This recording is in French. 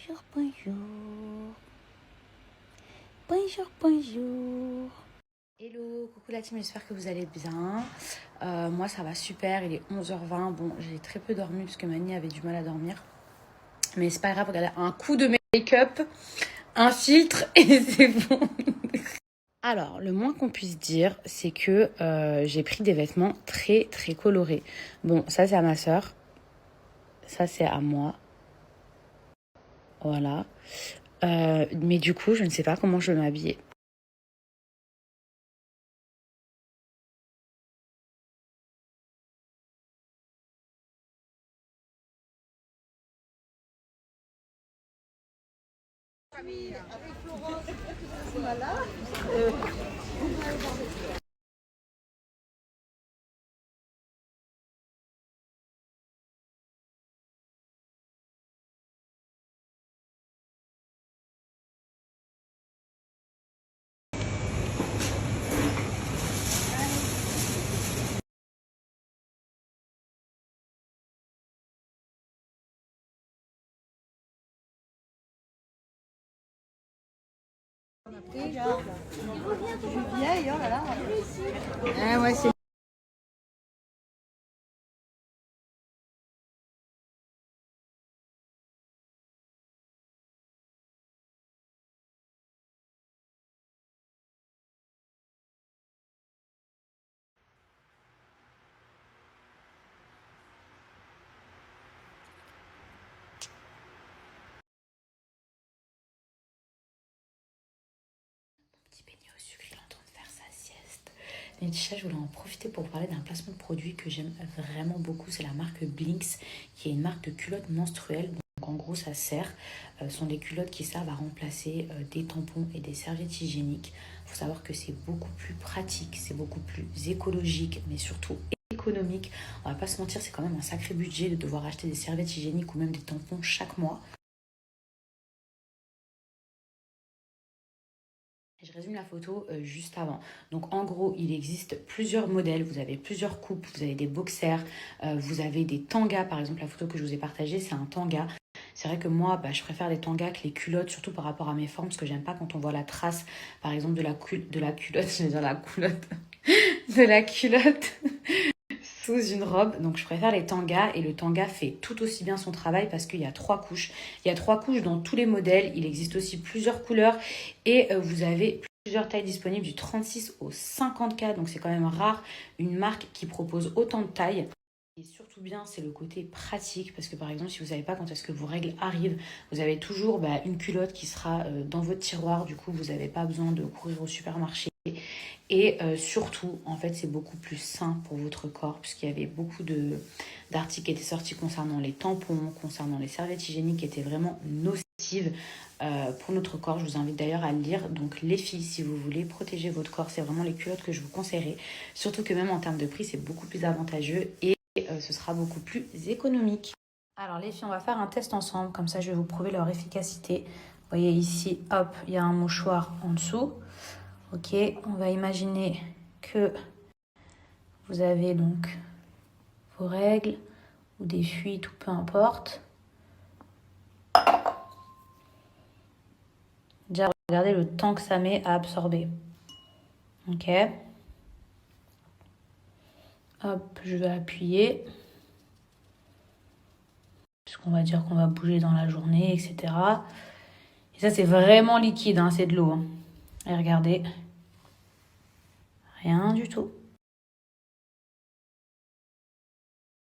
Bonjour, bonjour. Bonjour, bonjour. Hello, coucou la team, j'espère que vous allez bien. Moi ça va super, il est 11h20. Bon, j'ai très peu dormi parce que Mani avait du mal à dormir. Mais c'est pas grave, regardez, un coup de make-up, un filtre et c'est bon. Alors, le moins qu'on puisse dire, c'est que j'ai pris des vêtements très très colorés. Bon, ça c'est à ma soeur, ça c'est à moi. Voilà. Mais du coup, je ne sais pas comment je vais m'habiller. Avec Florence, voilà. Regarde, je suis vieille, oh là là. Ah ouais, c'est petit beignet au sucre, il est en train de faire sa sieste. Laetitia, je voulais en profiter pour vous parler d'un placement de produit que j'aime vraiment beaucoup. C'est la marque Blinks, qui est une marque de culottes menstruelles. Donc en gros, ça sert. Ce sont des culottes qui servent à remplacer des tampons et des serviettes hygiéniques. Il faut savoir que c'est beaucoup plus pratique, c'est beaucoup plus écologique, mais surtout économique. On va pas se mentir, c'est quand même un sacré budget de devoir acheter des serviettes hygiéniques ou même des tampons chaque mois. Je résume la photo juste avant. Donc en gros, il existe plusieurs modèles, vous avez plusieurs coupes, vous avez des boxers, vous avez des tangas. Par exemple, la photo que je vous ai partagée, c'est un tanga. C'est vrai que moi, je préfère les tangas que les culottes, surtout par rapport à mes formes, parce que j'aime pas quand on voit la trace, par exemple, de la culotte, je vais dire la culotte, de la culotte sous une robe. Donc je préfère les tangas et le tanga fait tout aussi bien son travail parce qu'il y a 3 couches. Il y a 3 couches dans tous les modèles. Il existe aussi plusieurs couleurs et vous avez plusieurs tailles disponibles du 36 au 50K. Donc c'est quand même rare une marque qui propose autant de tailles. Et surtout bien, c'est le côté pratique parce que par exemple, si vous ne savez pas quand est-ce que vos règles arrivent, vous avez toujours une culotte qui sera dans votre tiroir. Du coup, vous n'avez pas besoin de courir au supermarché. Et surtout, en fait, c'est beaucoup plus sain pour votre corps puisqu'il y avait beaucoup d'articles qui étaient sortis concernant les tampons, concernant les serviettes hygiéniques qui étaient vraiment nocives pour notre corps. Je vous invite d'ailleurs à le lire. Donc les filles, si vous voulez protéger votre corps, c'est vraiment les culottes que je vous conseillerais. Surtout que même en termes de prix, c'est beaucoup plus avantageux et ce sera beaucoup plus économique. Alors les filles, on va faire un test ensemble. Comme ça, je vais vous prouver leur efficacité. Vous voyez ici, hop, il y a un mouchoir en dessous. Ok, on va imaginer que vous avez donc vos règles ou des fuites ou peu importe. Déjà, regardez le temps que ça met à absorber. Ok. Hop, je vais appuyer. Puisqu'on va dire qu'on va bouger dans la journée, etc. Et ça, c'est vraiment liquide, hein, c'est de l'eau. Hein. Et regardez. Rien du tout.